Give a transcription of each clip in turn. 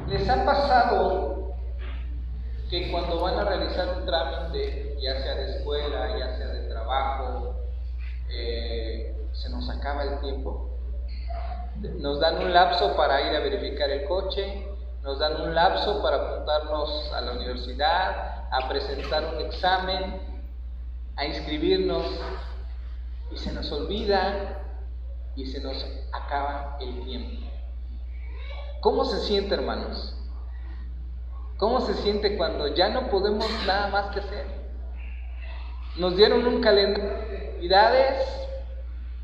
¿Les ha pasado que cuando van a realizar un trámite, ya sea de escuela, ya sea de trabajo, se nos acaba el tiempo? Nos dan un lapso para ir a verificar el coche, nos dan un lapso para apuntarnos a la universidad, a presentar un examen, a inscribirnos, y se nos olvida y se nos acaba el tiempo. ¿Cómo se siente, hermanos? ¿Cómo se siente cuando ya no podemos nada más que hacer? Nos dieron un calendario de actividades,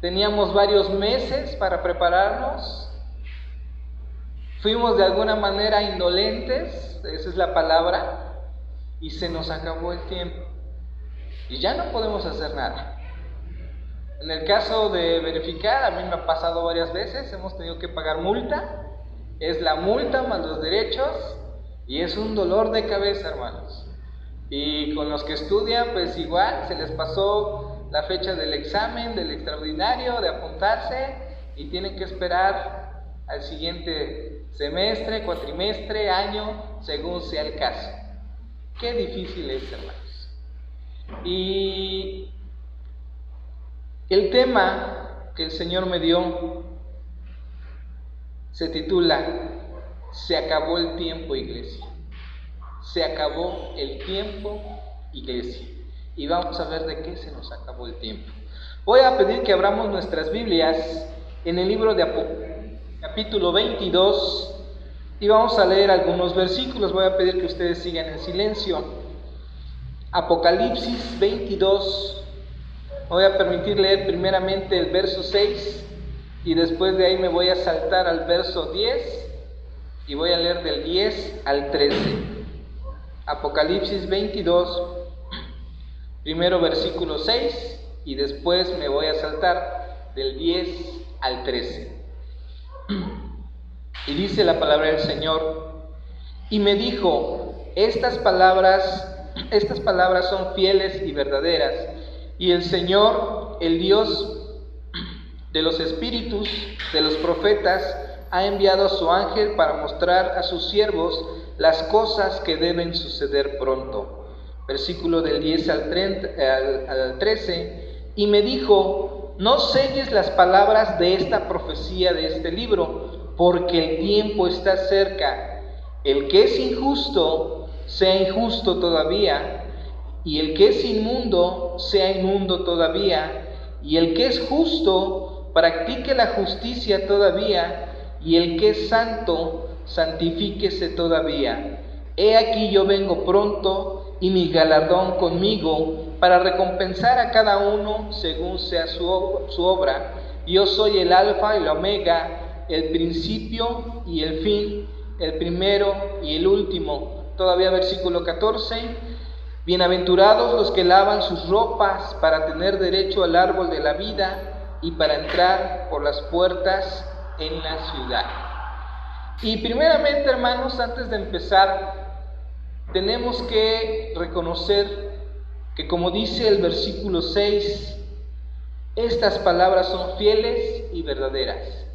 teníamos varios meses para prepararnos, fuimos de alguna manera indolentes, esa es la palabra, y se nos acabó el tiempo. Y ya no podemos hacer nada. En el caso de verificar, a mí me ha pasado varias veces, hemos tenido que pagar multa, es la multa más los derechos, y es un dolor de cabeza, hermanos. Y con los que estudian, pues igual, se les pasó la fecha del examen, del extraordinario, de apuntarse, y tienen que esperar al siguiente semestre, cuatrimestre, año, según sea el caso. Qué difícil es, hermanos. Y el tema que el Señor me dio se titula "Se acabó el tiempo, iglesia". Se acabó el tiempo, iglesia. Y vamos a ver de qué se nos acabó el tiempo. Voy a pedir que abramos nuestras Biblias en el libro de Apocalipsis, capítulo 22, y vamos a leer algunos versículos. Voy a pedir que ustedes sigan en silencio. Apocalipsis 22. Voy a permitir leer primeramente el verso 6 y después de ahí me voy a saltar al verso 10 y voy a leer del 10 al 13. Apocalipsis 22, primero versículo 6 y después me voy a saltar del 10 al 13. Y dice la palabra del Señor: y me dijo, estas palabras son fieles y verdaderas, y el Señor, el Dios de los espíritus de los profetas, ha enviado a su ángel para mostrar a sus siervos las cosas que deben suceder pronto. Versículo del 10 al 13. Y me dijo, no selles las palabras de esta profecía de este libro, porque el tiempo está cerca. El que es injusto, sea injusto todavía, y el que es inmundo, sea inmundo todavía, y el que es justo, practique la justicia todavía, y el que es santo, santifíquese todavía. He aquí yo vengo pronto, y mi galardón conmigo, para recompensar a cada uno según sea su obra. Yo soy el alfa y la omega, el principio y el fin, el primero y el último. Todavía versículo 14. Bienaventurados los que lavan sus ropas para tener derecho al árbol de la vida y para entrar por las puertas en la ciudad. Y primeramente, hermanos, antes de empezar, tenemos que reconocer que, como dice el versículo 6, estas palabras son fieles y verdaderas.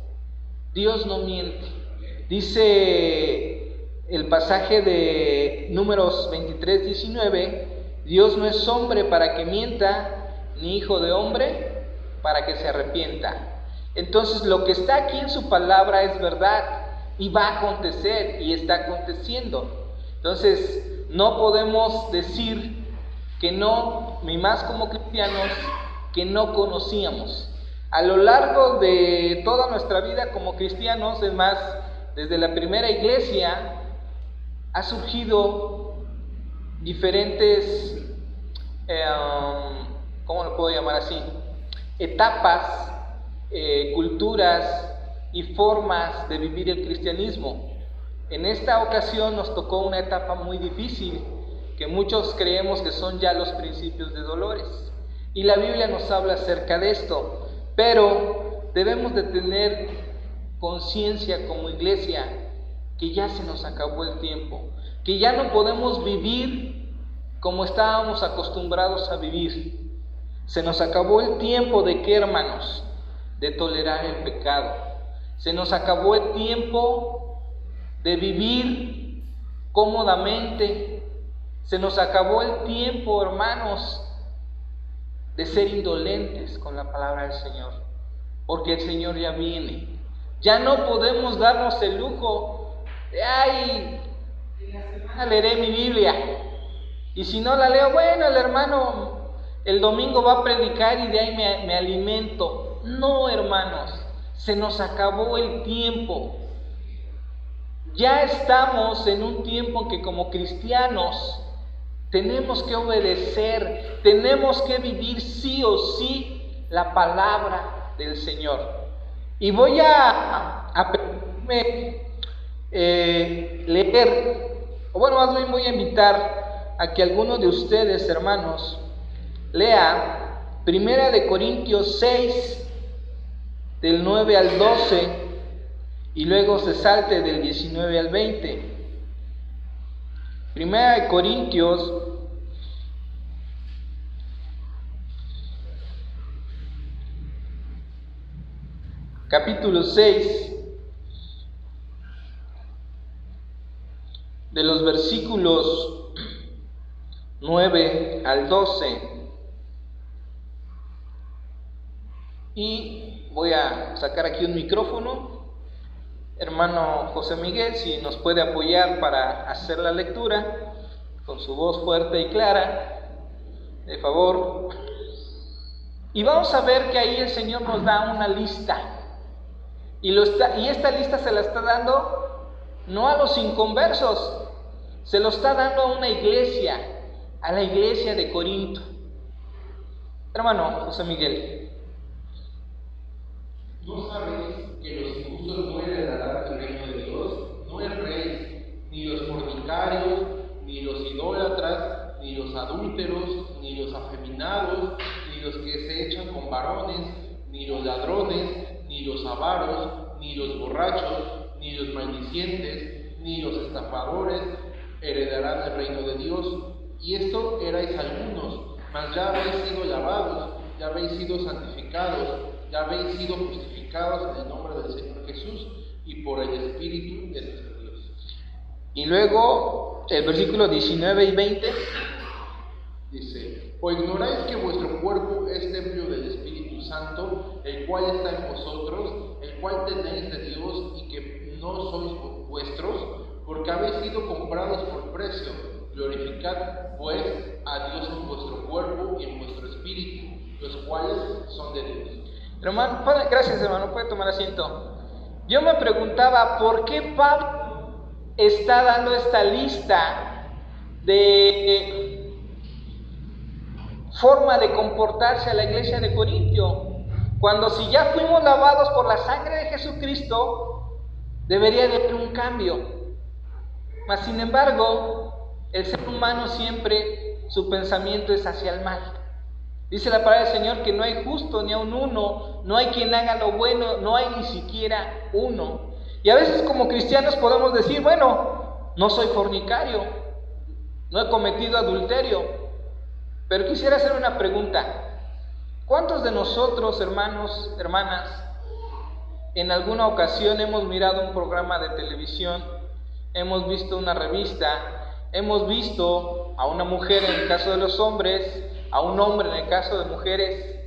Dios no miente. Dice el pasaje de Números 23, 19, Dios no es hombre para que mienta, ni hijo de hombre para que se arrepienta. Entonces, lo que está aquí en su palabra es verdad y va a acontecer y está aconteciendo. Entonces, no podemos decir que no, ni más como cristianos, que no conocíamos. A lo largo de toda nuestra vida como cristianos, es más, desde la primera iglesia, ha surgido diferentes, ¿cómo lo puedo llamar así? Etapas, culturas y formas de vivir el cristianismo. En esta ocasión nos tocó una etapa muy difícil, que muchos creemos que son ya los principios de dolores. Y la Biblia nos habla acerca de esto, pero debemos de tener conciencia como iglesia que ya se nos acabó el tiempo, que ya no podemos vivir como estábamos acostumbrados a vivir. Se nos acabó el tiempo de ¿qué, hermanos? De tolerar el pecado. Se nos acabó el tiempo de vivir cómodamente. Se nos acabó el tiempo, hermanos, de ser indolentes con la palabra del Señor, porque el Señor ya viene. Ya no podemos darnos el lujo de, ay, en la semana leeré mi Biblia, y si no la leo, bueno, el hermano el domingo va a predicar y de ahí me alimento. No, hermanos, se nos acabó el tiempo. Ya estamos en un tiempo en que como cristianos tenemos que obedecer, tenemos que vivir sí o sí la palabra del Señor. Y voy a leer, o bueno, más bien voy a invitar a que alguno de ustedes, hermanos, lea 1 Corintios 6, del 9 al 12, y luego se salte del 19 al 20. 1 Corintios capítulo 6, de los versículos 9 al 12. Y voy a sacar aquí un micrófono. Hermano José Miguel, si nos puede apoyar para hacer la lectura con su voz fuerte y clara, de favor. Y vamos a ver que ahí el Señor nos da una lista. Y esta lista se la está dando no a los inconversos, se lo está dando a una iglesia, a la iglesia de Corinto. Hermano José Miguel. ¿No sabéis que los injustos no heredarán el reino de Dios? No erréis, ni los fornicarios, ni los idólatras, ni los adúlteros, ni los afeminados, ni los que se echan con varones, ni los ladrones, ni los avaros, ni los borrachos, ni los maldicientes, ni los estafadores heredarán el reino de Dios. Y esto erais algunos, mas ya habéis sido lavados, ya habéis sido santificados, ya habéis sido justificados en el nombre del Señor Jesús y por el Espíritu de nuestro Dios. Y luego el versículo 19 y 20 dice: ¿O ignoráis que vuestro cuerpo es templo del Espíritu Santo, el cual está en vosotros, el cual tenéis de Dios y que no sois vuestros? Porque habéis sido comprados por precio. Glorificad pues a Dios en vuestro cuerpo y en vuestro espíritu, los cuales son de Dios. Hermano, gracias hermano, puede tomar asiento. Yo me preguntaba por qué Pablo está dando esta lista de forma de comportarse a la iglesia de Corintio, cuando si ya fuimos lavados por la sangre de Jesucristo, debería de haber un cambio. Mas sin embargo, el ser humano siempre su pensamiento es hacia el mal. Dice la palabra del Señor que no hay justo ni aun uno, no hay quien haga lo bueno, no hay ni siquiera uno. Y a veces como cristianos podemos decir, bueno, no soy fornicario, no he cometido adulterio. Pero quisiera hacer una pregunta. ¿Cuántos de nosotros, hermanos, hermanas, en alguna ocasión hemos mirado un programa de televisión, hemos visto una revista, hemos visto a una mujer en el caso de los hombres, a un hombre en el caso de mujeres,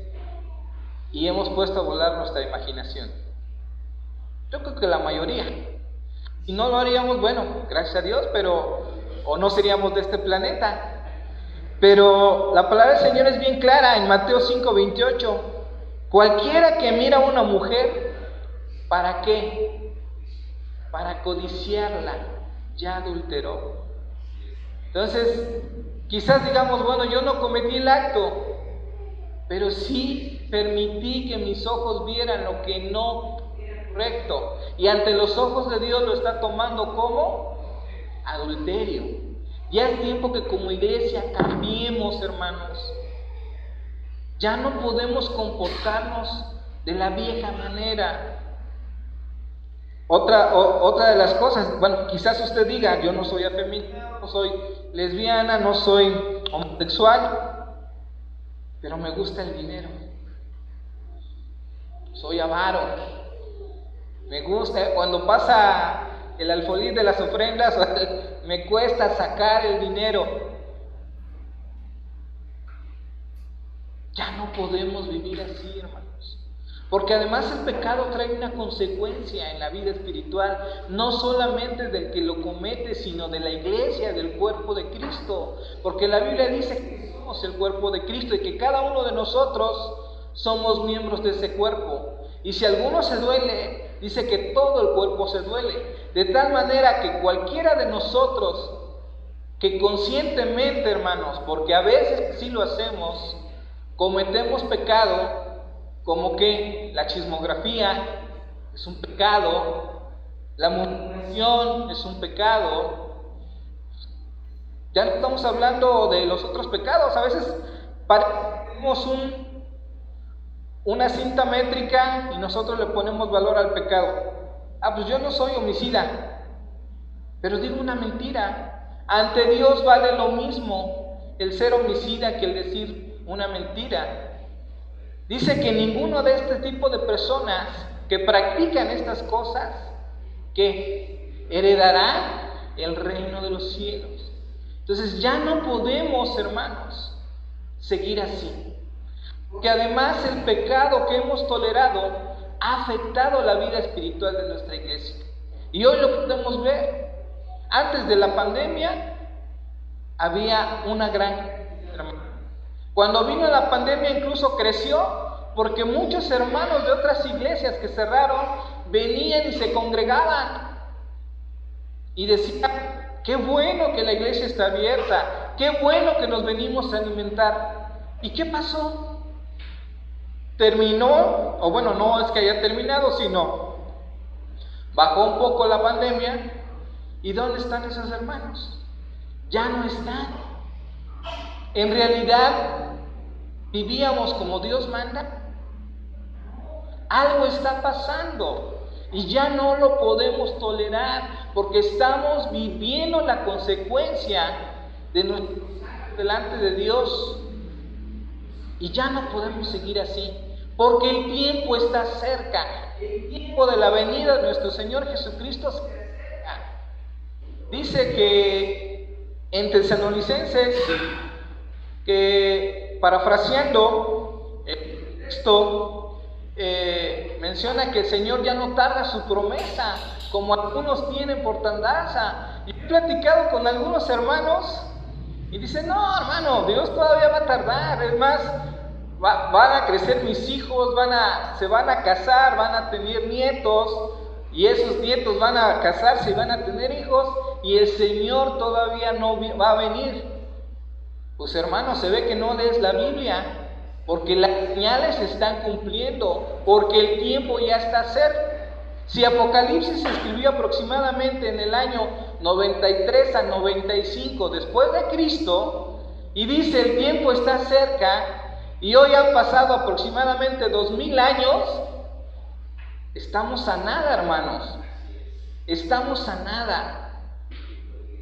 y hemos puesto a volar nuestra imaginación? Yo creo que la mayoría. Si no lo haríamos, bueno, gracias a Dios, pero o no seríamos de este planeta. Pero la palabra del Señor es bien clara en Mateo 5:28. Cualquiera que mira a una mujer, ¿para qué? Para codiciarla, ya adulteró. Entonces, quizás digamos, bueno, yo no cometí el acto, pero sí permití que mis ojos vieran lo que no era correcto. Y ante los ojos de Dios lo está tomando como adulterio. Ya es tiempo que como iglesia cambiemos, hermanos. Ya no podemos comportarnos de la vieja manera. Otra de las cosas, bueno, quizás usted diga, yo no soy afeminada, no soy lesbiana, no soy homosexual, pero me gusta el dinero. Soy avaro. Me gusta, cuando pasa el alfolí de las ofrendas, me cuesta sacar el dinero. Ya no podemos vivir así, hermanos. Porque además el pecado trae una consecuencia en la vida espiritual, no solamente del que lo comete, sino de la iglesia, del cuerpo de Cristo. Porque la Biblia dice que somos el cuerpo de Cristo y que cada uno de nosotros somos miembros de ese cuerpo. Y si alguno se duele, dice que todo el cuerpo se duele. De tal manera que cualquiera de nosotros que conscientemente, hermanos, porque a veces sí lo hacemos, cometemos pecado, como que la chismografía es un pecado, la murmuración es un pecado. Ya no estamos hablando de los otros pecados. A veces tenemos una cinta métrica y nosotros le ponemos valor al pecado. Pues yo no soy homicida, pero digo una mentira. Ante Dios vale lo mismo el ser homicida que el decir una mentira. Dice que ninguno de este tipo de personas que practican estas cosas, que heredará el reino de los cielos. Entonces ya no podemos, hermanos, seguir así. Porque además el pecado que hemos tolerado ha afectado la vida espiritual de nuestra iglesia. Y hoy lo podemos ver. Antes de la pandemia había una gran... Cuando vino la pandemia incluso creció, porque muchos hermanos de otras iglesias que cerraron venían y se congregaban y decían: qué bueno que la iglesia está abierta, qué bueno que nos venimos a alimentar. ¿Y qué pasó? Terminó, o bueno, no es que haya terminado, sino bajó un poco la pandemia. ¿Y dónde están esos hermanos? Ya no están. En realidad, ¿vivíamos como Dios manda? Algo está pasando y ya no lo podemos tolerar, porque estamos viviendo la consecuencia de nuestro pecado delante de Dios. Y ya no podemos seguir así, porque el tiempo está cerca. El tiempo de la venida de nuestro Señor Jesucristo se acerca. Dice que en Tesalonicenses, que parafraseando el texto, menciona que el Señor ya no tarda su promesa, como algunos tienen por tardanza. Y he platicado con algunos hermanos y dicen: no, hermano, Dios todavía va a tardar. Es más, van a crecer mis hijos, se van a casar, van a tener nietos, y esos nietos van a casarse y van a tener hijos, y el Señor todavía no va a venir. Pues hermano, se ve que no lees la Biblia, porque las señales se están cumpliendo, porque el tiempo ya está cerca. Si Apocalipsis se escribió aproximadamente en el año 93 a 95 después de Cristo, y dice el tiempo está cerca, y hoy han pasado aproximadamente 2000 años, estamos a nada, hermanos, estamos a nada.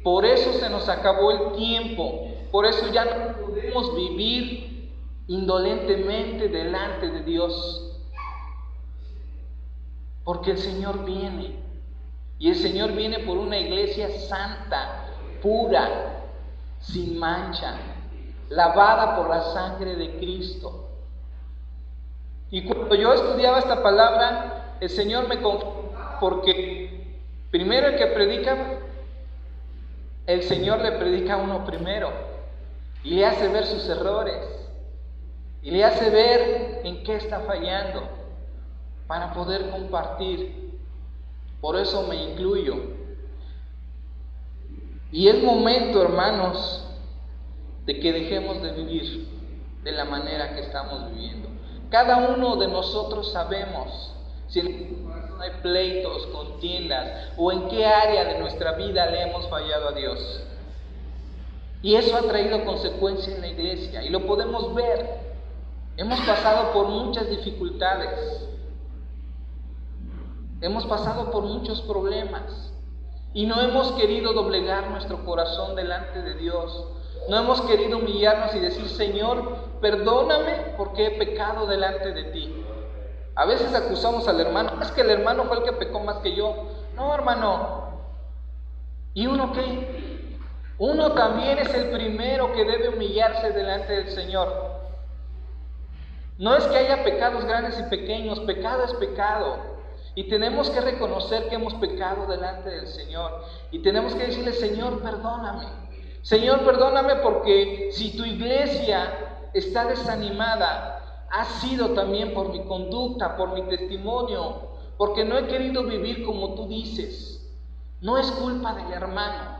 Por eso se nos acabó el tiempo. Por eso ya no podemos vivir indolentemente delante de Dios. Porque el Señor viene. Y el Señor viene por una iglesia santa, pura, sin mancha, lavada por la sangre de Cristo. Y cuando yo estudiaba esta palabra, el Señor me confrontaba, porque primero el que predica, el Señor le predica a uno primero. Y le hace ver sus errores, y le hace ver en qué está fallando, para poder compartir. Por eso me incluyo. Y es momento, hermanos, de que dejemos de vivir de la manera que estamos viviendo. Cada uno de nosotros sabemos si en nuestro corazón hay pleitos, contiendas, o en qué área de nuestra vida le hemos fallado a Dios. Y eso ha traído consecuencias en la iglesia, y lo podemos ver. Hemos pasado por muchas dificultades, hemos pasado por muchos problemas, y no hemos querido doblegar nuestro corazón delante de Dios. No hemos querido humillarnos y decir: Señor, perdóname porque he pecado delante de ti. A veces acusamos al hermano: es que el hermano fue el que pecó más que yo. No, hermano, ¿Y uno qué? Uno también es el primero que debe humillarse delante del Señor. No es que haya pecados grandes y pequeños, pecado es pecado. Y tenemos que reconocer que hemos pecado delante del Señor. Y tenemos que decirle, Señor, perdóname. Señor, perdóname porque si tu iglesia está desanimada, ha sido también por mi conducta, por mi testimonio, porque no he querido vivir como tú dices. No es culpa del hermano,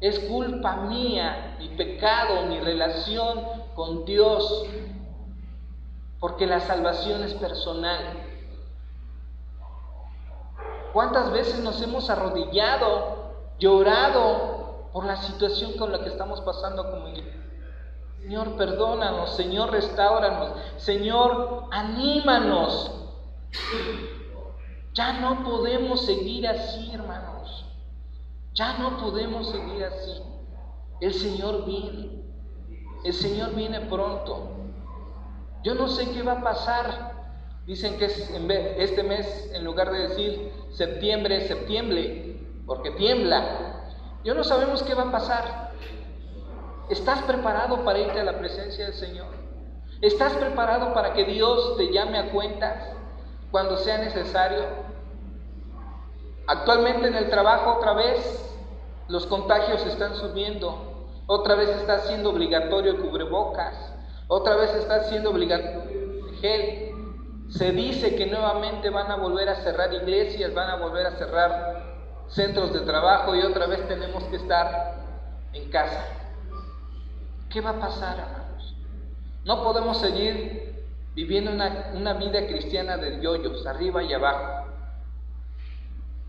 es culpa mía, mi pecado, mi relación con Dios. Porque la salvación es personal. ¿Cuántas veces nos hemos arrodillado, llorado por la situación con la que estamos pasando como iglesia? Señor, perdónanos, Señor, restáuranos, Señor, anímanos. Ya no podemos seguir así, hermanos. Ya no podemos seguir así. El Señor viene. El Señor viene pronto. Yo no sé qué va a pasar. Dicen que este mes, en lugar de decir septiembre, porque tiembla. Yo no sabemos qué va a pasar. ¿Estás preparado para irte a la presencia del Señor? ¿Estás preparado para que Dios te llame a cuentas cuando sea necesario? Actualmente en el trabajo otra vez los contagios están subiendo. Otra vez está siendo obligatorio el cubrebocas. Otra vez está siendo obligatorio el gel. Se dice que nuevamente van a volver a cerrar iglesias, van a volver a cerrar centros de trabajo y otra vez tenemos que estar en casa. ¿Qué va a pasar, hermanos? No podemos seguir viviendo una vida cristiana de yoyos, arriba y abajo.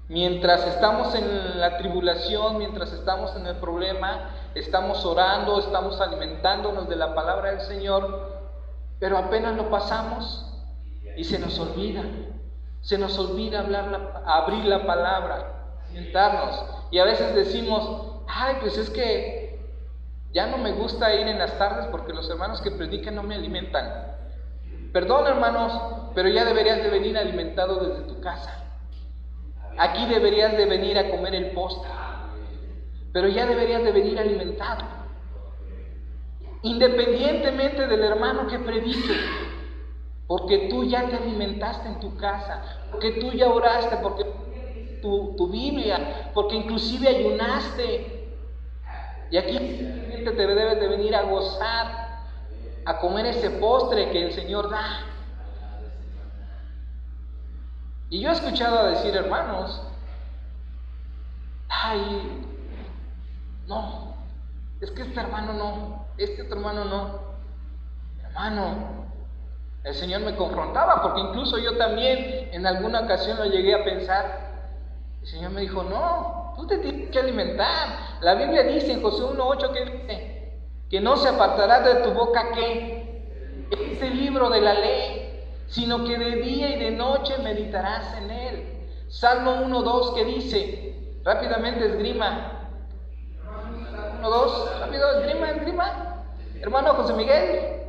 Mientras estamos en la tribulación, mientras estamos en el problema, estamos orando, estamos alimentándonos de la palabra del Señor, pero apenas lo pasamos y se nos olvida abrir la palabra, sentarnos. Y a veces decimos, ay, pues es que ya no me gusta ir en las tardes porque los hermanos que predican no me alimentan. Perdón, hermanos, pero ya deberías de venir alimentado desde tu casa. Aquí deberías de venir a comer el postre, pero ya deberías de venir alimentado. Independientemente del hermano que predique, porque tú ya te alimentaste en tu casa, porque tú ya oraste, porque tu Biblia, porque inclusive ayunaste. Y aquí te debes de venir a gozar, a comer ese postre que el Señor da. Y yo he escuchado a decir, hermanos, ay, no, es que este hermano no, este otro hermano no. Hermano, el Señor me confrontaba, porque incluso yo también en alguna ocasión lo llegué a pensar. El Señor me dijo, no, tú te tienes que alimentar. La Biblia dice en Josué 1:8 que dice, que no se apartará de tu boca ¿qué? Este libro de la ley, sino que de día y de noche meditarás en él. Salmo 1:2 que dice, rápidamente esgrima. 1:2, rápido, esgrima. Hermano José Miguel.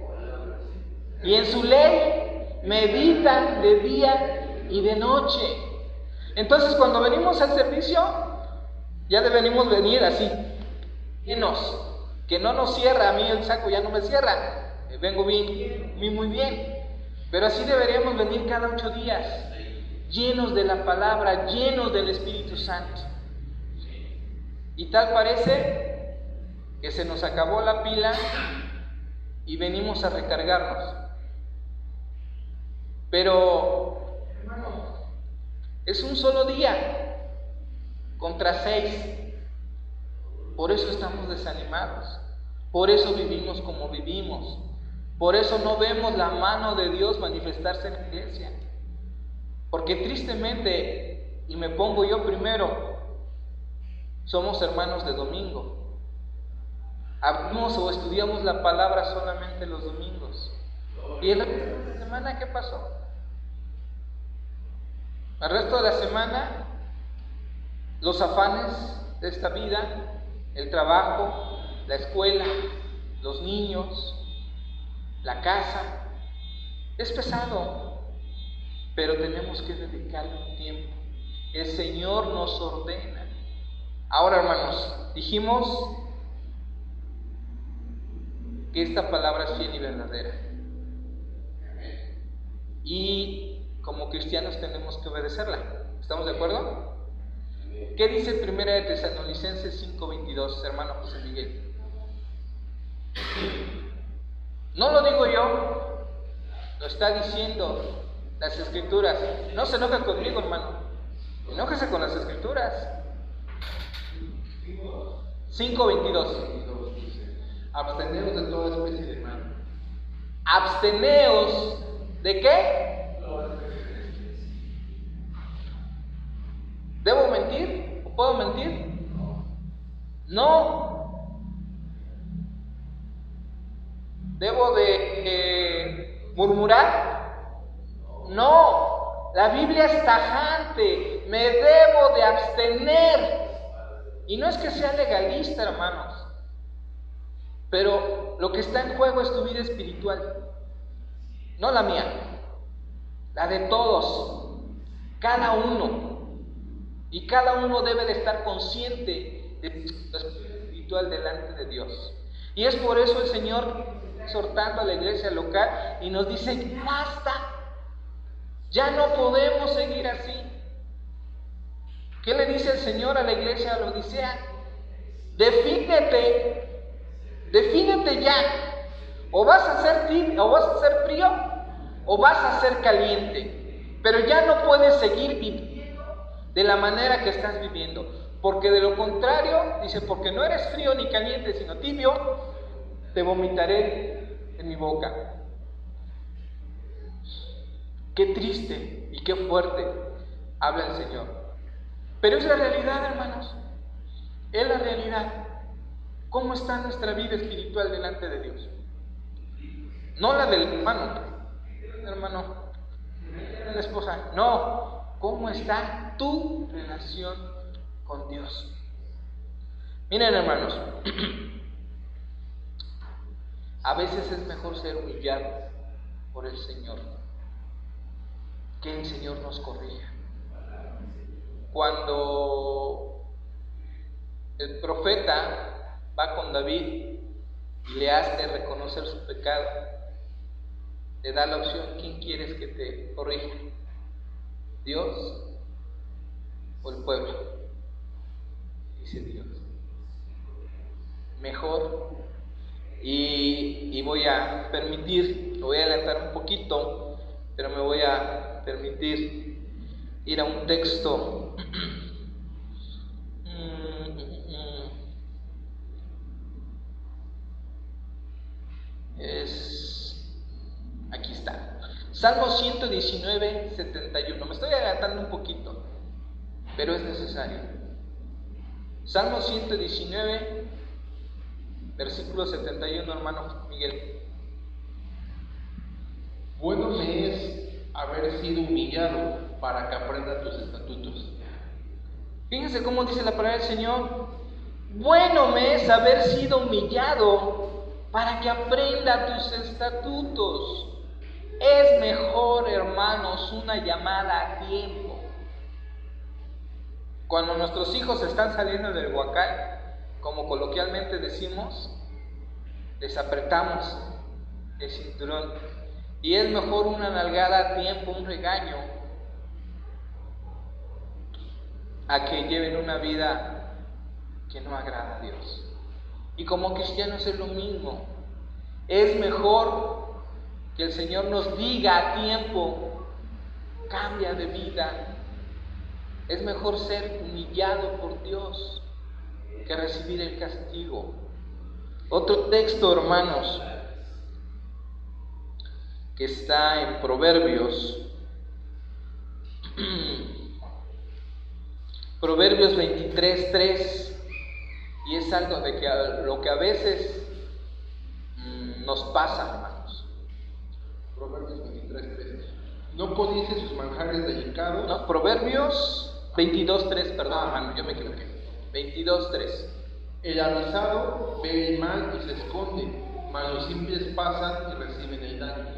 Y en su ley meditan de día y de noche. Entonces cuando venimos al servicio, ya debemos venir así, llenos, que no nos cierra, a mí el saco ya no me cierra, vengo bien, muy bien. Pero así deberíamos venir cada 8 días, llenos de la palabra, llenos del Espíritu Santo. Y tal parece que se nos acabó la pila y venimos a recargarnos. Pero, hermano, es un solo día contra 6. Por eso estamos desanimados. Por eso vivimos como vivimos. Por eso no vemos la mano de Dios manifestarse en la iglesia. Porque tristemente, y me pongo yo primero, somos hermanos de domingo. Hablamos o estudiamos la palabra solamente los domingos. ¿Y el resto de la semana qué pasó? El resto de la semana, los afanes de esta vida, el trabajo, la escuela, los niños, la casa, es pesado, pero tenemos que dedicarle un tiempo. El Señor nos ordena Ahora, hermanos, dijimos que esta palabra es fiel y verdadera. Y como cristianos tenemos que obedecerla. ¿Estamos de acuerdo? ¿Qué dice 1 de Tesalonicenses 5:22, hermano José Miguel? No lo digo yo, lo está diciendo las Escrituras. No se enoje conmigo, hermano. Enójese con las Escrituras. 5:22. Absteneos de toda especie de mal. Absteneos ¿de qué? ¿Debo mentir? ¿O puedo mentir? No. ¿Debo de murmurar? No. La Biblia es tajante. Me debo de abstener. Y no es que sea legalista, hermanos. Pero lo que está en juego es tu vida espiritual. No la mía. La de todos. Cada uno. Y cada uno debe de estar consciente de su espiritual delante de Dios. Y es por eso el Señor está exhortando a la iglesia local y nos dice: basta, ya no podemos seguir así. ¿Qué le dice el Señor a la iglesia de la Odisea? Defínete ya. O vas a ser tibio, o vas a ser frío, o vas a ser caliente. Pero ya no puedes seguir viviendo de la manera que estás viviendo, porque de lo contrario, dice, porque no eres frío ni caliente, sino tibio, te vomitaré en mi boca. Qué triste y qué fuerte habla el Señor. Pero es la realidad, hermanos. Es la realidad. ¿Cómo está nuestra vida espiritual delante de Dios? No la del hermano, la esposa, no. ¿Cómo está tu relación con Dios? Miren, hermanos, a veces es mejor ser humillado por el Señor, que el Señor nos corrija. Cuando el profeta va con David y le hace reconocer su pecado, le da la opción: ¿quién quieres que te corrija? ¿Dios o el pueblo? Dice Dios. Mejor. Y voy a permitir, lo voy a adelantar un poquito, pero me voy a permitir ir a un texto. Aquí está. Salmo 119, 71. Me estoy adelantando un poquito, pero es necesario. Salmo 119, versículo 71, hermano Miguel. Bueno me es haber sido humillado para que aprenda tus estatutos. Fíjense cómo dice la palabra del Señor. Bueno me es haber sido humillado para que aprenda tus estatutos. Es mejor, hermanos, una llamada a tiempo. Cuando nuestros hijos están saliendo del huacal, como coloquialmente decimos, les apretamos el cinturón. Y es mejor una nalgada a tiempo, un regaño, a que lleven una vida que no agrada a Dios. Y como cristianos es lo mismo. Es mejor que el Señor nos diga a tiempo: cambia de vida. Es mejor ser humillado por Dios que recibir el castigo. Otro texto, hermanos, que está en Proverbios. Proverbios 23:3. Y es algo de que lo que a veces nos pasa, hermanos. Proverbios 23:3. No codicies sus manjares delicados. No, Proverbios 22:3, perdón, hermano, yo me equivoqué. 22:3. El avisado ve el mal y se esconde, mas los simples pasan y reciben el daño.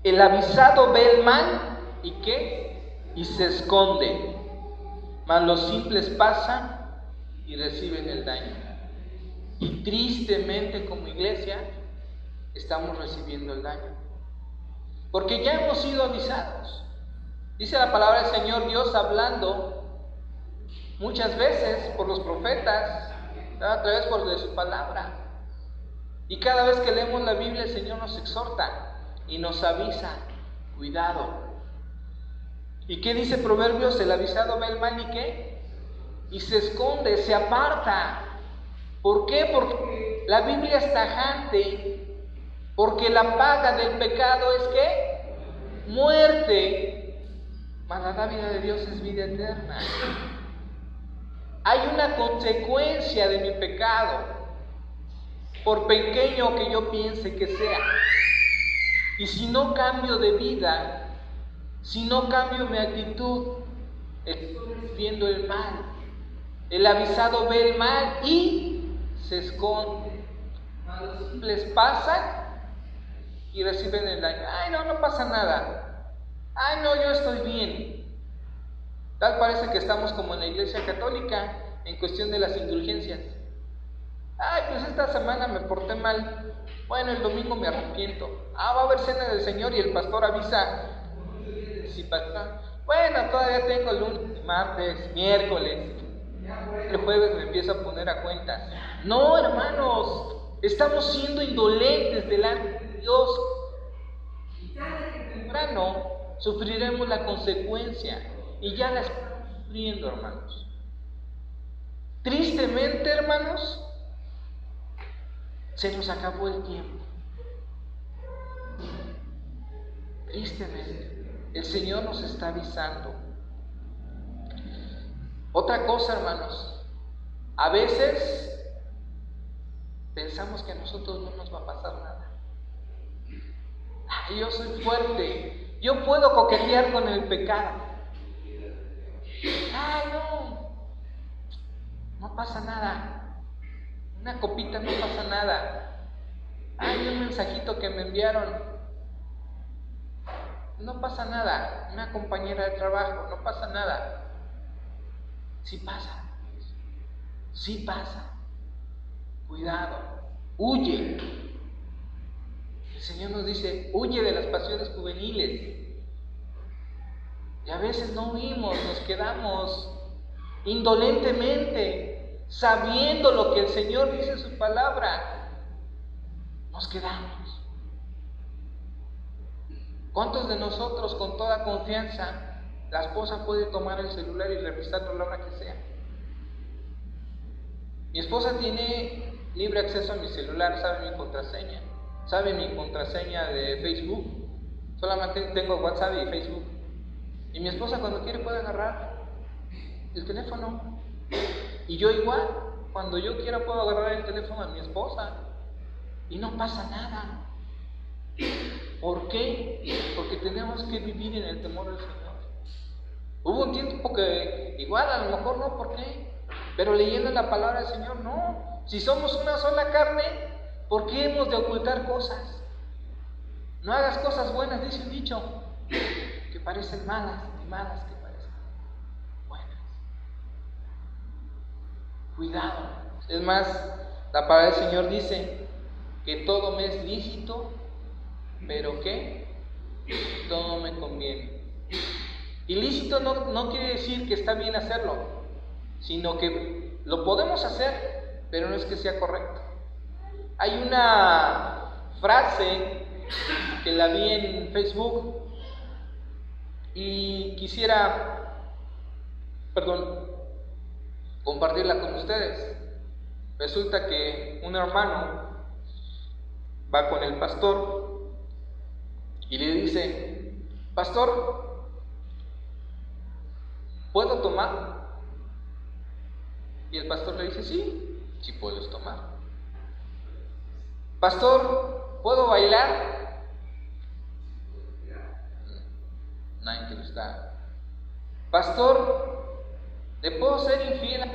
El avisado ve el mal y ¿qué? Y se esconde, mas los simples pasan y reciben el daño. Y tristemente como iglesia estamos recibiendo el daño. Porque ya hemos sido avisados. Dice la palabra del Señor, Dios hablando muchas veces por los profetas, a través de su palabra. Y cada vez que leemos la Biblia, el Señor nos exhorta y nos avisa, cuidado. ¿Y qué dice Proverbios? El avisado ve el mal y ¿qué? Y se esconde, se aparta. ¿Por qué? Porque la Biblia es tajante. Porque la paga del pecado es ¿qué? Muerte. Mas la dádiva de Dios es vida eterna. Hay una consecuencia de mi pecado, por pequeño que yo piense que sea. Y si no cambio de vida, si no cambio mi actitud, estoy viendo el mal. El avisado ve el mal y se esconde. Los simples pasan y reciben el daño. Ay, no pasa nada. Ay, no, yo estoy bien. Tal parece que estamos como en la Iglesia Católica en cuestión de las indulgencias. Ay, pues esta semana me porté mal. Bueno, el domingo me arrepiento. Va a haber cena del Señor y el pastor avisa. Sí, pastor. Bueno, todavía tengo lunes, martes, miércoles. El jueves me empiezo a poner a cuentas. No, hermanos, estamos siendo indolentes delante de Dios. Y tarde que temprano sufriremos la consecuencia. Y ya la estamos sufriendo, hermanos. Tristemente, hermanos, se nos acabó el tiempo. Tristemente, el Señor nos está avisando. Otra cosa, hermanos, a veces pensamos que a nosotros no nos va a pasar nada. Ay, yo soy fuerte, yo puedo coquetear con el pecado. Ay, no pasa nada. Una copita no pasa nada. Ay, un mensajito que me enviaron. No pasa nada. Una compañera de trabajo, no pasa nada. Sí pasa. Sí pasa. Cuidado. Huye. El Señor nos dice, huye de las pasiones juveniles. Y a veces no huimos, nos quedamos indolentemente, sabiendo lo que el Señor dice en su palabra. Nos quedamos. ¿Cuántos de nosotros con toda confianza la esposa puede tomar el celular y revisarlo a la hora que sea? Mi esposa tiene libre acceso a mi celular, sabe mi contraseña, de Facebook. Solamente tengo WhatsApp y Facebook. Y mi esposa cuando quiere puede agarrar el teléfono. Y yo igual, cuando yo quiera puedo agarrar el teléfono a mi esposa. Y no pasa nada. ¿Por qué? Porque tenemos que vivir en el temor del Señor. Hubo un tiempo que igual, a lo mejor no, ¿por qué? Pero leyendo la palabra del Señor, no. Si somos una sola carne, ¿por qué hemos de ocultar cosas? No hagas cosas buenas, dice un dicho, que parecen malas, y malas que parecen buenas. Cuidado. Es más, la palabra del Señor dice que todo me es lícito, pero que todo me conviene. Ilícito no quiere decir que está bien hacerlo, sino que lo podemos hacer, pero no es que sea correcto. Hay una frase que la vi en Facebook y quisiera, compartirla con ustedes. Resulta que un hermano va con el pastor y le dice: pastor, ¿puedo tomar? Y el pastor le dice: sí puedes tomar. Pastor, ¿puedo bailar? Nadie te gusta. Pastor, ¿le puedo ser infiel?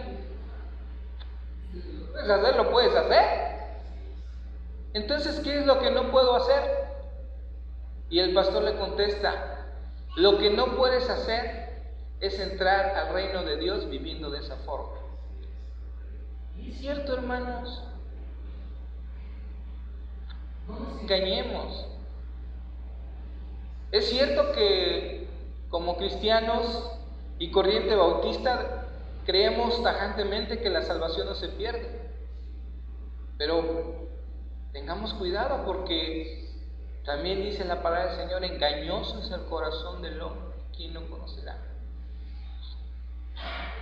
¿Puedes hacer? ¿Lo puedes hacer? Entonces, ¿qué es lo que no puedo hacer? Y el pastor le contesta: lo que no puedes hacer es entrar al reino de Dios viviendo de esa forma. Es cierto, hermanos. No nos engañemos. Es cierto que como cristianos y corriente bautista creemos tajantemente que la salvación no se pierde. Pero tengamos cuidado, porque también dice la palabra del Señor: engañoso es el corazón del hombre, ¿quién lo conocerá?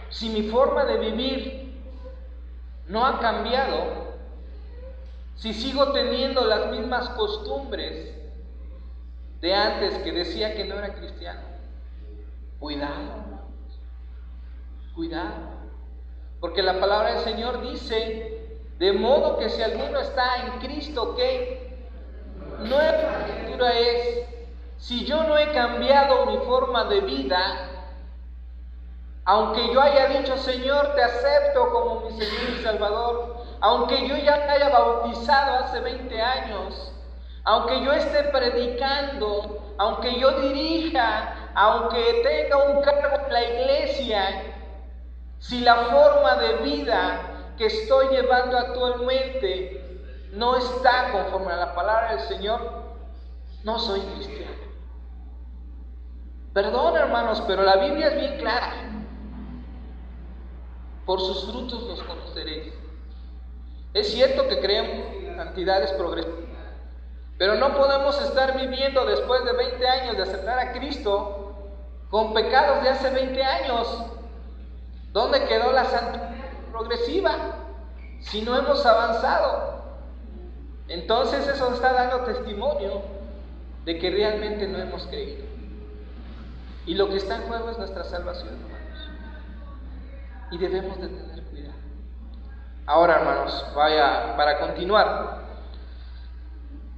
Si mi forma de vivir no ha cambiado, si sigo teniendo las mismas costumbres de antes que decía que no era cristiano, cuidado, hermanos, cuidado, porque la palabra del Señor dice: de modo que si alguno está en Cristo, ¿qué? Nueva criatura es. Si yo no he cambiado mi forma de vida, aunque yo haya dicho: Señor, te acepto como mi Señor y Salvador, aunque yo ya me haya bautizado hace 20 años, aunque yo esté predicando, aunque yo dirija, aunque tenga un cargo en la iglesia, si la forma de vida que estoy llevando actualmente no está conforme a la palabra del Señor, no soy cristiano. Perdón, hermanos, pero la Biblia es bien clara: por sus frutos los conoceréis. Es cierto que creemos en santidades progresivas, pero no podemos estar viviendo después de 20 años de aceptar a Cristo con pecados de hace 20 años. ¿Dónde quedó la santidad progresiva si no hemos avanzado? Entonces eso está dando testimonio de que realmente no hemos creído. Y lo que está en juego es nuestra salvación, hermanos. Y debemos de tener cuidado. Ahora, hermanos, para continuar,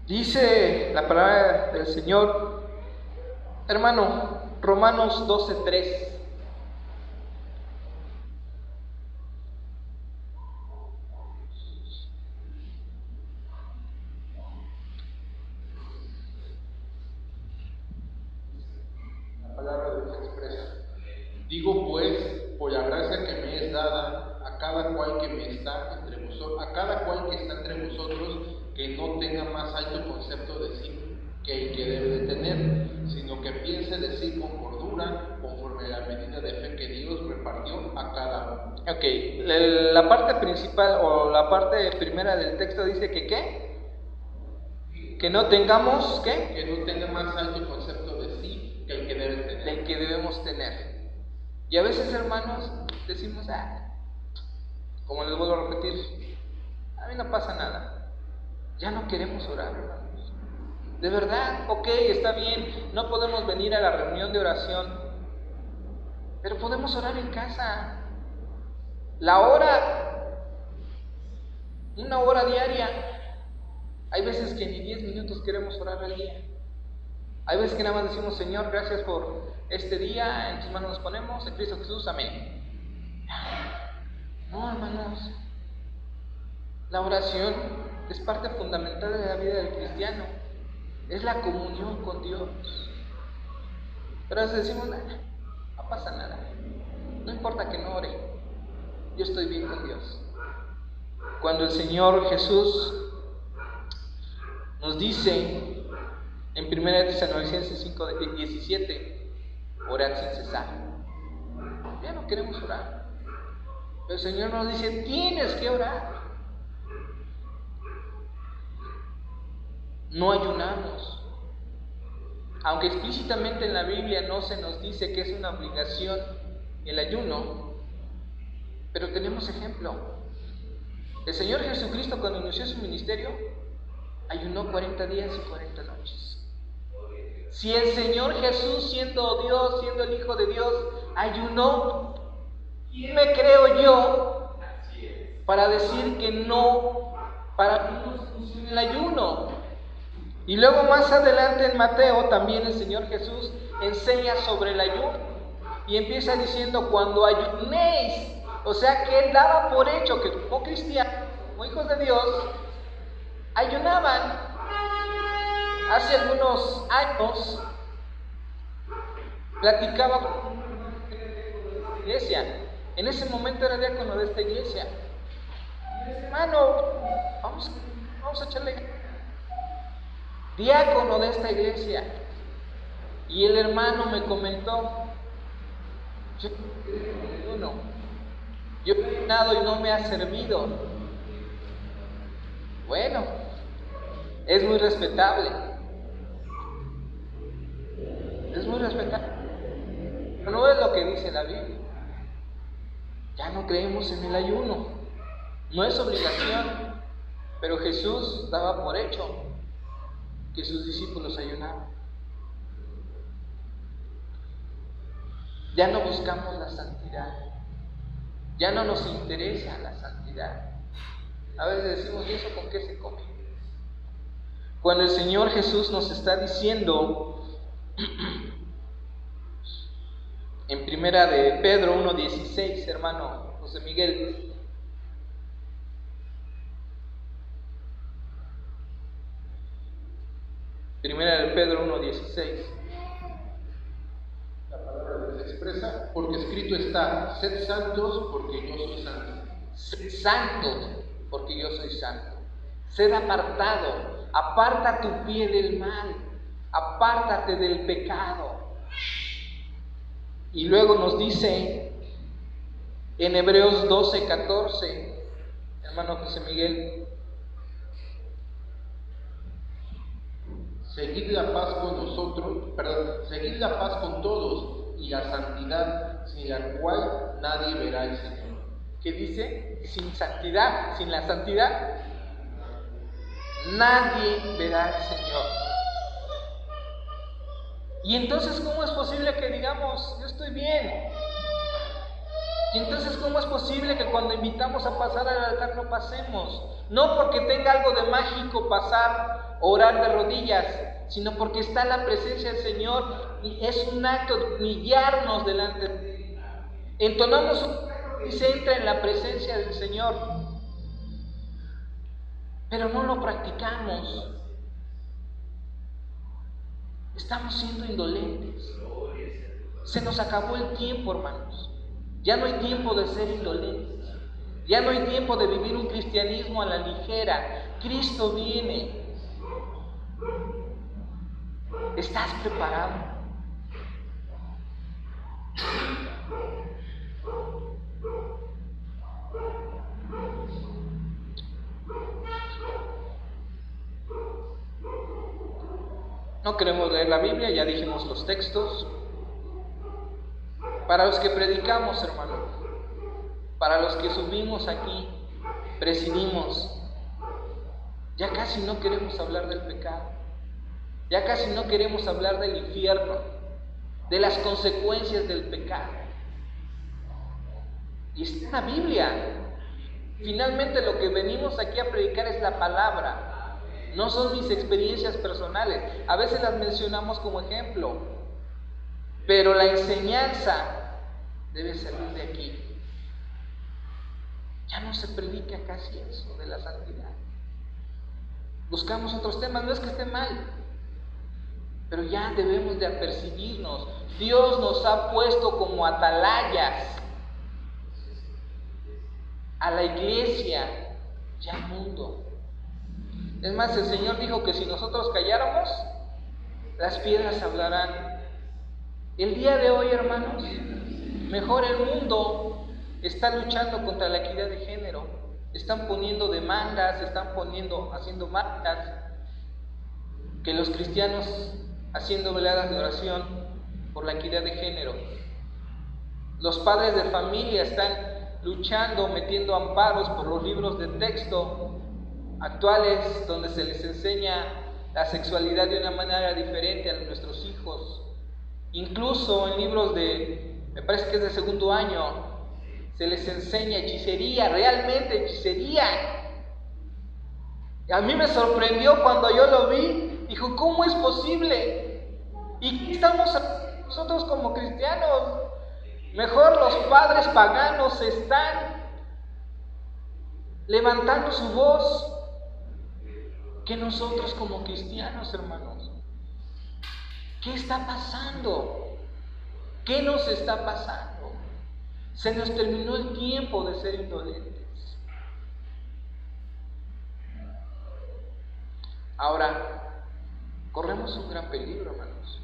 dice la palabra del Señor, hermano, Romanos 12:3. Digo pues, por la gracia que me es dada, a cada cual que está entre vosotros, que no tenga más alto concepto de sí que el que debe de tener, sino que piense de sí con cordura, conforme a la medida de fe que Dios repartió a cada uno. Ok, la parte principal o la parte primera del texto dice que ¿qué? Que no tengamos, ¿qué? Que no tenga más alto concepto de sí que el que debe tener. Del que debemos tener. Y a veces, hermanos, decimos: como les vuelvo a repetir, a mí no pasa nada. Ya no queremos orar, hermanos. De verdad, ok, está bien, no podemos venir a la reunión de oración, pero podemos orar en casa. La hora, una hora diaria. Hay veces que ni 10 minutos queremos orar al día. Hay veces que nada más decimos: Señor, gracias por este día, en tus manos nos ponemos, en Cristo Jesús, amén. No, hermanos, la oración es parte fundamental de la vida del cristiano, es la comunión con Dios. Pero a veces decimos: no pasa nada, no importa que no ore, yo estoy bien con Dios. Cuando el Señor Jesús nos dice en 1 Tesalonicenses 5:17, orad sin cesar. Ya no queremos orar, pero el Señor nos dice: tienes que orar. No ayunamos, aunque explícitamente en la Biblia no se nos dice que es una obligación el ayuno, pero tenemos ejemplo. El Señor Jesucristo, cuando inició su ministerio, ayunó 40 días y 40 noches. Si el Señor Jesús, siendo Dios, siendo el Hijo de Dios, ayunó, ¿quién me creo yo para decir que no, para que no funcione el ayuno? Y luego más adelante en Mateo también el Señor Jesús enseña sobre el ayuno y empieza diciendo: cuando ayunéis. O sea que Él daba por hecho que como cristianos, como hijos de Dios, ayunaban. Hace algunos años platicaba con una iglesia. En ese momento era diácono de esta iglesia. vamos a echarle ganas. Diácono de esta iglesia. Y el hermano me comentó, yo he ayunado y no me ha servido. Bueno, es muy respetable. Es muy respetable. Pero no es lo que dice la Biblia. Ya no creemos en el ayuno. No es obligación. Pero Jesús daba por hecho que sus discípulos ayunaban. Ya no buscamos la santidad. Ya no nos interesa la santidad. A veces decimos, ¿y eso con qué se come? Cuando el Señor Jesús nos está diciendo en primera de Pedro 1:16, hermano José Miguel. Primera de Pedro 1:16. La palabra se expresa, porque escrito está, sed santos porque yo soy santo. Sed santos porque yo soy santo. Sed apartado. Aparta tu pie del mal. Apártate del pecado. Y luego nos dice en Hebreos 12:14, hermano José Miguel, seguid la paz seguid la paz con todos y la santidad, sin la cual nadie verá al Señor. ¿Qué dice? Sin santidad, sin la santidad, nadie verá al Señor. Y entonces, ¿cómo es posible que digamos, yo estoy bien? Y entonces, ¿cómo es posible que cuando invitamos a pasar al altar no pasemos? No porque tenga algo de mágico pasar, orar de rodillas, sino porque está la presencia del Señor y es un acto de humillarnos delante de Él. Entonamos un canto y se entra en la presencia del Señor, pero no lo practicamos. Estamos siendo indolentes. Se nos acabó el tiempo, hermanos. Ya no hay tiempo de ser indolentes. Ya no hay tiempo de vivir un cristianismo a la ligera. Cristo viene. ¿Estás preparado? No queremos leer la Biblia, ya dijimos los textos. Para los que predicamos, hermano, para los que subimos aquí, presidimos, ya casi no queremos hablar del pecado, ya casi no queremos hablar del infierno, de las consecuencias del pecado. Y está en la Biblia. Finalmente lo que venimos aquí a predicar es la palabra. No son mis experiencias personales. A veces las mencionamos como ejemplo, pero la enseñanza debe salir de aquí. Ya no se predica casi eso de la santidad. Buscamos otros temas, no es que esté mal, pero ya debemos de apercibirnos. Dios nos ha puesto como atalayas a la iglesia y al mundo. Es más, el Señor dijo que si nosotros calláramos, las piedras hablarán. El día de hoy, hermanos, mejor el mundo está luchando contra la equidad de género. Están poniendo demandas, haciendo marchas, que los cristianos haciendo veladas de oración por la equidad de género. Los padres de familia están luchando, metiendo amparos por los libros de texto actuales donde se les enseña la sexualidad de una manera diferente a nuestros hijos. Incluso en libros me parece que es de segundo año, se les enseña hechicería, realmente hechicería. A mí me sorprendió cuando yo lo vi, dijo, ¿cómo es posible? ¿Y qué estamos nosotros como cristianos? Mejor los padres paganos están levantando su voz que nosotros como cristianos, hermanos. ¿Qué está pasando? ¿Qué nos está pasando? Se nos terminó el tiempo de ser indolentes. Ahora, corremos un gran peligro, hermanos,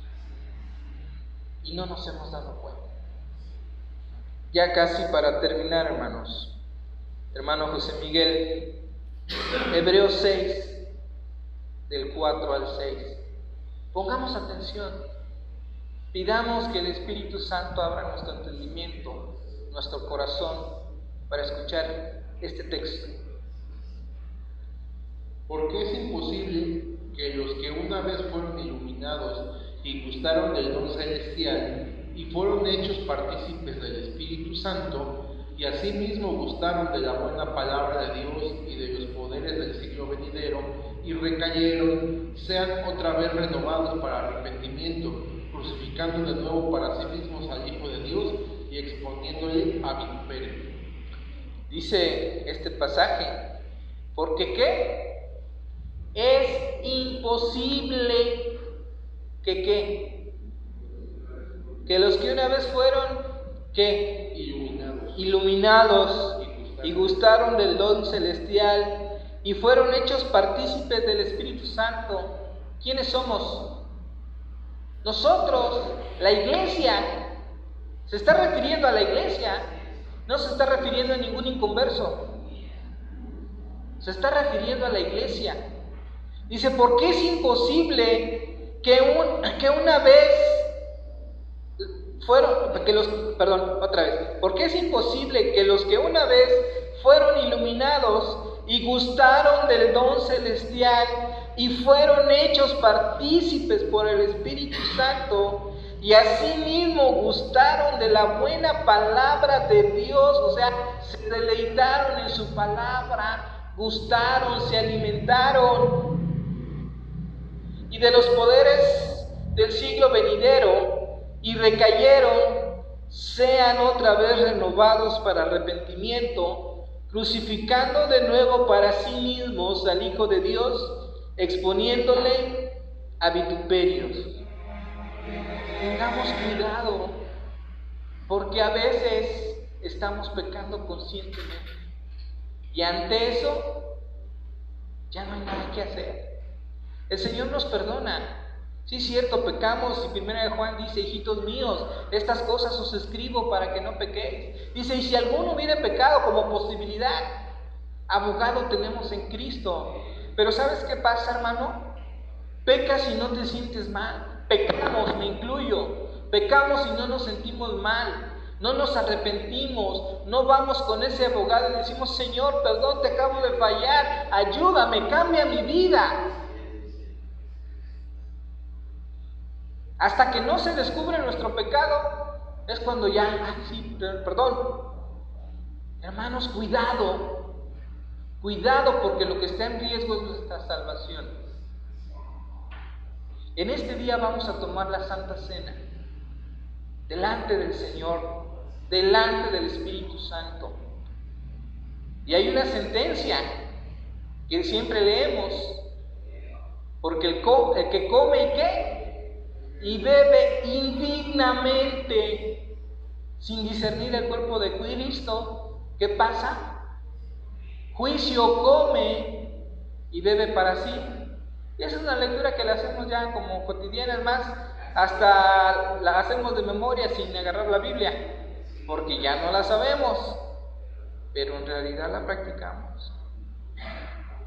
y no nos hemos dado cuenta. Ya casi para terminar, hermanos, hermano José Miguel, Hebreos 6, del 4 al 6. Pongamos atención, pidamos que el Espíritu Santo abra nuestro entendimiento, nuestro corazón, para escuchar este texto. Porque es imposible que los que una vez fueron iluminados y gustaron del don celestial y fueron hechos partícipes del Espíritu Santo y asimismo gustaron de la buena palabra de Dios y de los poderes del siglo venidero y recayeron, sean otra vez renovados para arrepentimiento, crucificando de nuevo para sí mismos al Hijo de Dios y exponiéndole a vituperio. Dice este pasaje, porque ¿qué? Es imposible que los que una vez fueron ¿qué? Iluminados y gustaron del don celestial y fueron hechos partícipes del Espíritu Santo. ¿Quiénes somos? Nosotros, la iglesia. Se está refiriendo a la iglesia, no se está refiriendo a ningún inconverso. Se está refiriendo a la iglesia. Dice, ¿por qué es imposible que una vez fueron, ¿por qué es imposible que los que una vez fueron iluminados y gustaron del don celestial y fueron hechos partícipes por el Espíritu Santo y asimismo gustaron de la buena palabra de Dios, o sea, se deleitaron en su palabra, gustaron, se alimentaron, y de los poderes del siglo venidero y recayeron, sean otra vez renovados para arrepentimiento, crucificando de nuevo para sí mismos al Hijo de Dios, exponiéndole a vituperios. Tengamos cuidado, porque a veces estamos pecando conscientemente y ante eso ya no hay nada que hacer. El Señor nos perdona. Sí, cierto, pecamos, y 1 de Juan dice, hijitos míos, estas cosas os escribo para que no pequéis. Dice, y si alguno hubiera pecado como posibilidad, abogado tenemos en Cristo. Pero ¿sabes qué pasa, hermano? Pecas y no te sientes mal. Pecamos, me incluyo. Pecamos y no nos sentimos mal. No nos arrepentimos. No vamos con ese abogado y decimos, Señor, perdón, te acabo de fallar. Ayúdame, cambia mi vida. Hasta que no se descubre nuestro pecado, es cuando ya, perdón. Hermanos, cuidado, porque lo que está en riesgo es nuestra salvación. En este día vamos a tomar la Santa Cena, delante del Señor, delante del Espíritu Santo. Y hay una sentencia que siempre leemos, porque el que come y ¿qué? Y bebe indignamente, sin discernir el cuerpo de Cristo, ¿qué pasa? Juicio, come y bebe para sí. Y esa es una lectura que la hacemos ya como cotidiana, es más, hasta la hacemos de memoria sin agarrar la Biblia, porque ya no la sabemos, pero en realidad la practicamos.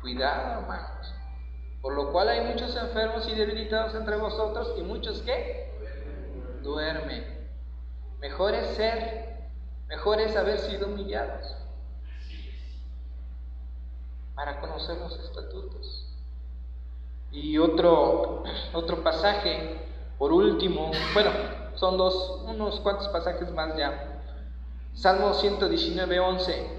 Cuidado, hermanos. Por lo cual hay muchos enfermos y debilitados entre vosotros y muchos que duermen. Mejor es haber sido humillados para conocer los estatutos. Y otro pasaje, por último, bueno, son unos cuantos pasajes más ya. Salmo 119:11.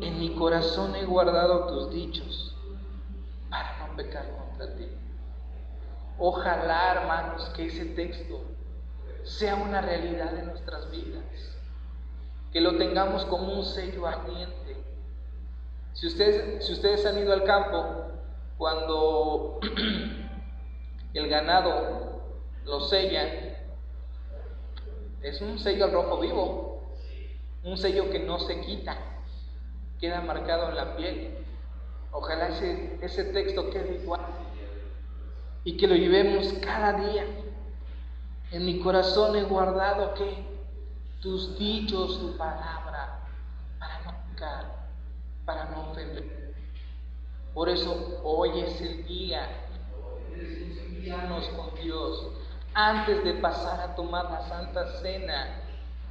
En mi corazón he guardado tus dichos para no pecar contra ti. Ojalá, hermanos, que ese texto sea una realidad en nuestras vidas, que lo tengamos como un sello ardiente. Si ustedes han ido al campo, cuando el ganado lo sellan, es un sello al rojo vivo, un sello que no se quita, queda marcado en la piel. Ojalá ese texto quede igual y que lo llevemos cada día. En mi corazón he guardado ¿qué? Tus dichos, tu palabra, para no pecar, para no ofender. Por eso hoy es el día de reconciliarnos con Dios. Antes de pasar a tomar la Santa Cena,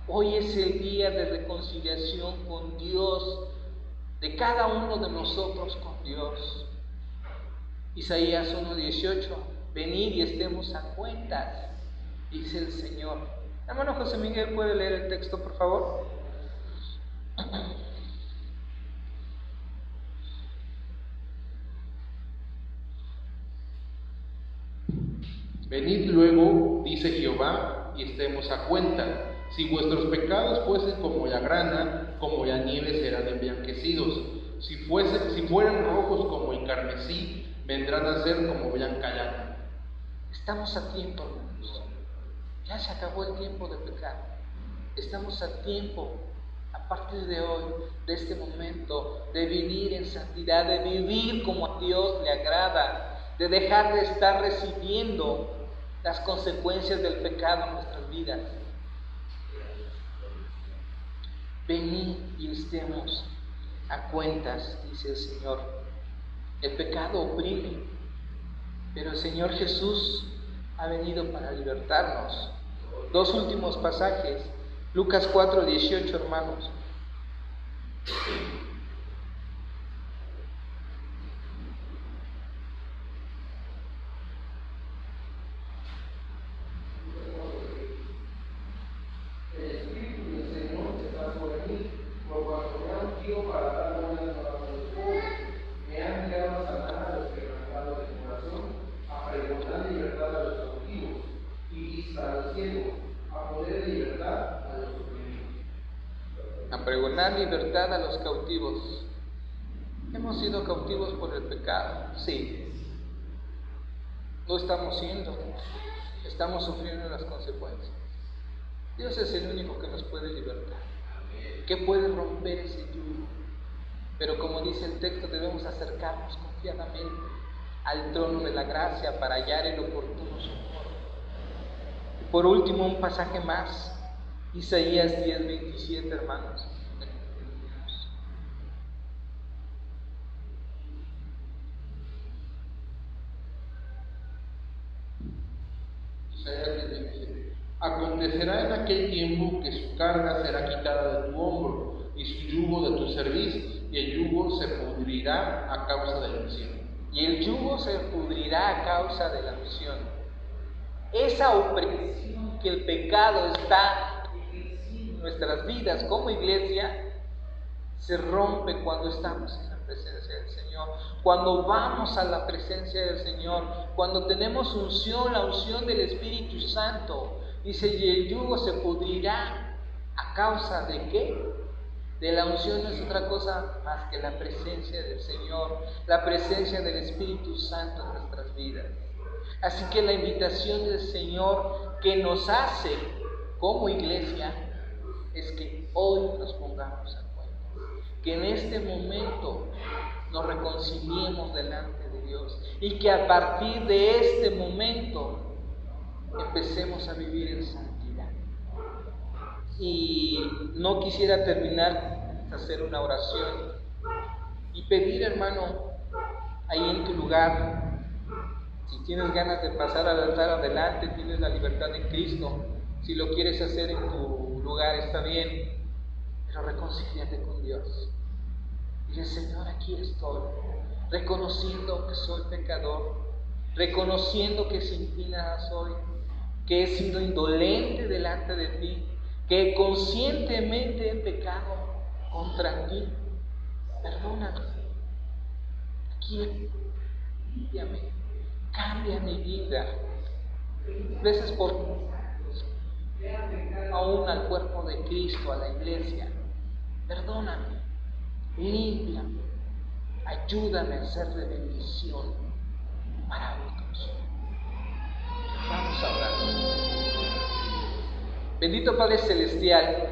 hoy es el día de reconciliación con Dios, de cada uno de nosotros con Dios. Isaías 1:18, venid y estemos a cuentas, dice el Señor. Hermano José Miguel, ¿puede leer el texto, por favor? Venid luego, dice Jehová, y estemos a cuenta. Si vuestros pecados fuesen como la grana, como la nieve serán emblanquecidos. Si fueran rojos como el carmesí, vendrán a ser como blanca lana. Estamos a tiempo, hermanos. Ya se acabó el tiempo de pecar. Estamos a tiempo, a partir de hoy, de este momento, de vivir en santidad, de vivir como a Dios le agrada, de dejar de estar recibiendo las consecuencias del pecado en nuestras vidas. Venid y estemos a cuentas, dice el Señor. El pecado oprime, pero el Señor Jesús ha venido para libertarnos. Dos últimos pasajes, Lucas 4:18, hermanos. A pregonar libertad a los cautivos. ¿Hemos sido cautivos por el pecado? Sí. Lo estamos siendo. Estamos sufriendo las consecuencias. Dios es el único que nos puede libertar, que puede romper ese yugo. Pero como dice el texto, debemos acercarnos confiadamente al trono de la gracia para hallar el oportuno socorro. Y por último, un pasaje más. Isaías 10:27, hermanos. Isaías 10:27. Acontecerá en aquel tiempo que su carga será quitada de tu hombro y su yugo de tu cerviz, y el yugo se pudrirá a causa de la unción. Y el yugo se pudrirá a causa de la unción. Esa opresión que el pecado está en nuestras vidas como iglesia se rompe cuando estamos en la presencia del Señor, cuando vamos a la presencia del Señor, cuando tenemos unción, la unción del Espíritu Santo. Dice, y el yugo se pudrirá a causa de ¿qué? De la unción. No es otra cosa más que la presencia del Señor, la presencia del Espíritu Santo en nuestras vidas. Así que la invitación del Señor que nos hace como iglesia es que hoy nos pongamos a cuenta, que en este momento nos reconciliemos delante de Dios y que a partir de este momento empecemos a vivir en santidad. Y no quisiera terminar de hacer una oración y pedir, hermano, ahí en tu lugar, si tienes ganas de pasar al altar adelante, tienes la libertad en Cristo. Si lo quieres hacer en tu lugar, está bien, pero reconcíliate con Dios. Dile, Señor, aquí estoy, reconociendo que soy pecador, reconociendo que sin ti nada soy, que he sido indolente delante de ti, que conscientemente he pecado contra ti. Perdóname. Aquí, límpiame, cambia mi vida. Veces por aún al cuerpo de Cristo, a la iglesia. Perdóname, límpiame, ayúdame a ser de bendición para otros. Vamos a orar. Bendito Padre Celestial,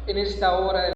en esta hora